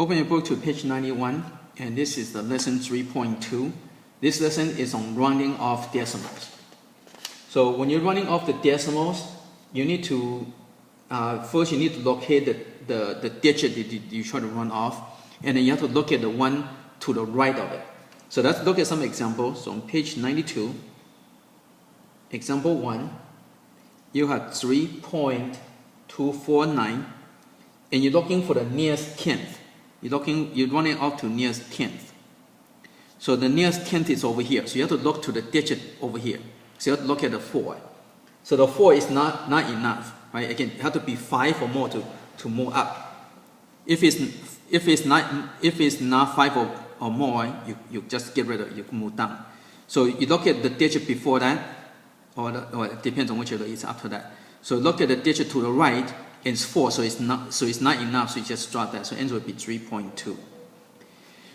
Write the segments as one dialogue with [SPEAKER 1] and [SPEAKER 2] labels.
[SPEAKER 1] Open your book to page 91, and this is the lesson 3.2. This lesson is on rounding off decimals. So when you're rounding off the decimals, you need to first you need to locate the digit that you try to round off, and then you have to look at the one to the right of it. So let's look at some examples. So on page 92, example 1, you have 3.249, and you're looking for the nearest tenth. You're running off to nearest tenth. So the nearest tenth is over here. So you have to look to the digit over here. So you have to look at the 4. So the 4 is not enough, right? Again, it has to be 5 or more to move up. If it's not 5 or more, you just get rid of it. You can move down. So you look at the digit before that, or it depends on which it's after that. So look at the digit to the right. It's 4, so it's not enough. So you just drop that. So answer would be 3.2.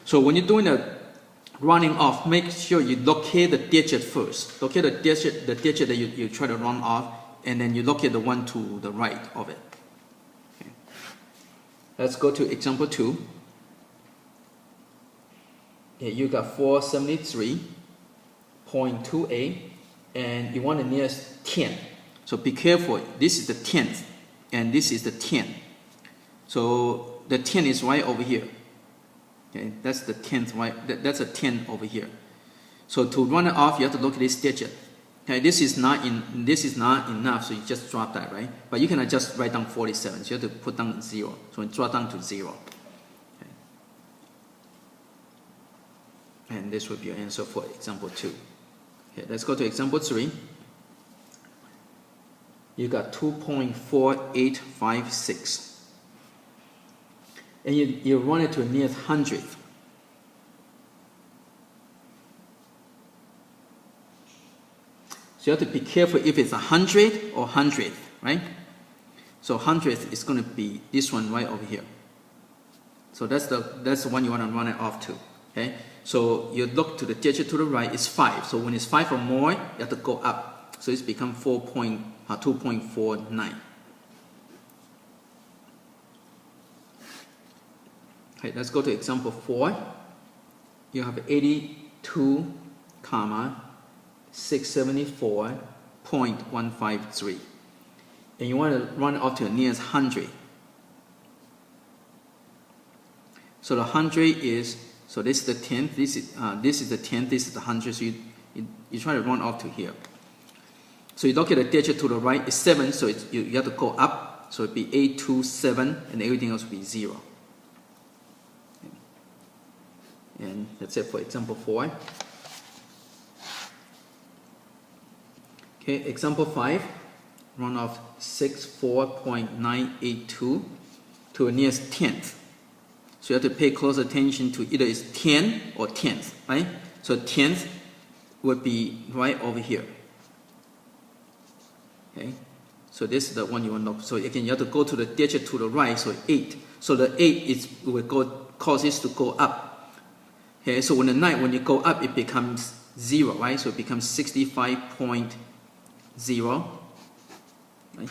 [SPEAKER 1] So when you're doing the rounding off, make sure you locate the digit first. Locate the digit that you try to round off, and then you locate the one to the right of it. Okay. Let's go to example 2. Here you got 473.28, and you want the nearest 10. So be careful. This is the 10th, and this is the 10. So the 10 is right over here. Okay, that's the 10th, right? That's a 10 over here. So to run it off, you have to look at this digit. Okay, this is not enough, so you just drop that, right? But you cannot just write down 47. So you have to put down 0. So you drop down to 0. Okay. And this would be your answer for example 2. Okay, let's go to example 3. You got 2.4856. And you run it to the nearest hundredth. So you have to be careful if it's 100 or hundredth, right? So hundredth is going to be this one right over here. So that's the one you want to run it off to. Okay. So you look to the digit to the right. It's 5. So when it's 5 or more, you have to go up. So it's become 2.49. Okay, let's go to example 4. You have 82, 674.153, and you want to run it off to the nearest 100. So the 100 is, so this is the 10th. This is the 10th. This is the 100. So you try to run off to here. So you look at the digit to the right. It's 7. So you have to go up. So it'd be 827, and everything else would be 0. And that's it for example 4. Okay, example 5. Run off 64.982 to the nearest tenth. So you have to pay close attention to either it's 10 or tenth, right? So tenth would be right over here. Okay, so this is the one you want to know. So again, you have to go to the digit to the right. So 8. So the 8 will cause this to go up. Okay, so when you go up, it becomes 0, right? So it becomes 65.0, right?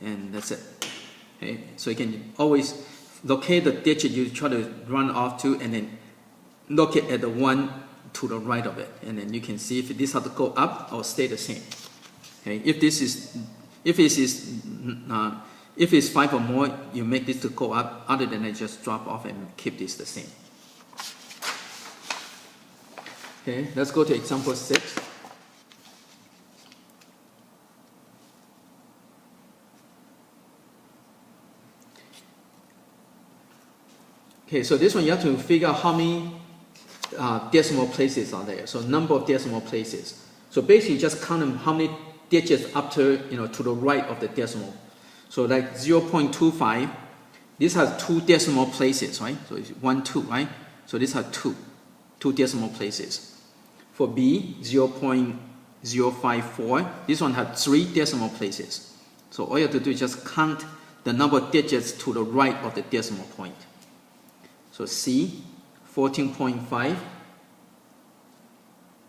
[SPEAKER 1] And that's it. Okay, so you can always locate the digit you try to run off to, and then look at the one to the right of it, and then you can see if this has to go up or stay the same. Okay, if it's 5 or more, you make this to go up. Other than that, just drop off and keep this the same. Okay, let's go to example 6. Okay, so this one you have to figure out how many decimal places are there. So number of decimal places. So basically, just count them how many digits after, to the right of the decimal. So like 0.25, this has 2 decimal places, right? So it's 1, 2, right? So this has 2 decimal places. For B, 0.054, this one has 3 decimal places. So all you have to do is just count the number of digits to the right of the decimal point. So C, 14.5,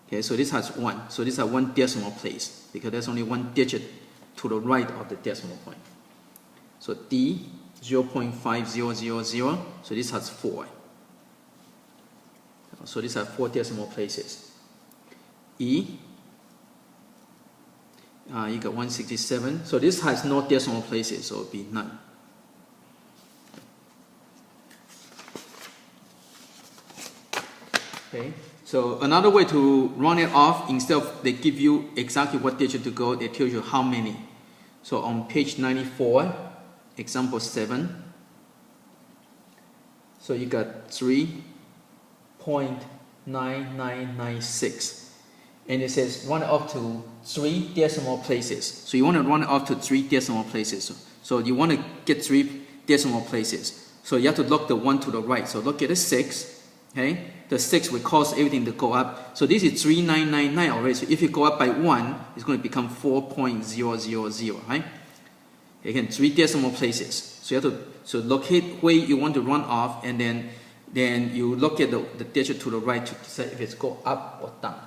[SPEAKER 1] Okay, so this has 1. So this has 1 decimal place because there's only 1 digit to the right of the decimal point. So D 0.5000. So this has 4. So these are 4 decimal places. E, you got 167. So this has no decimal places, so it will be none. Okay. So another way to run it off, instead of they give you exactly what digit to go, they tell you how many. So on page 94, example 7. So you got 3.9996. And it says run it off to 3 decimal places. So you want to run it off to 3 decimal places. So you want to get 3 decimal places. So you have to look the one to the right. So look at the 6. Okay, the 6 will cause everything to go up. So this is 3999 already. So if you go up by 1, it's going to become 4.000, right? Again, 3 decimal places. So you have to locate where you want to run off, and then you look at the digit to the right to decide if it's go up or down.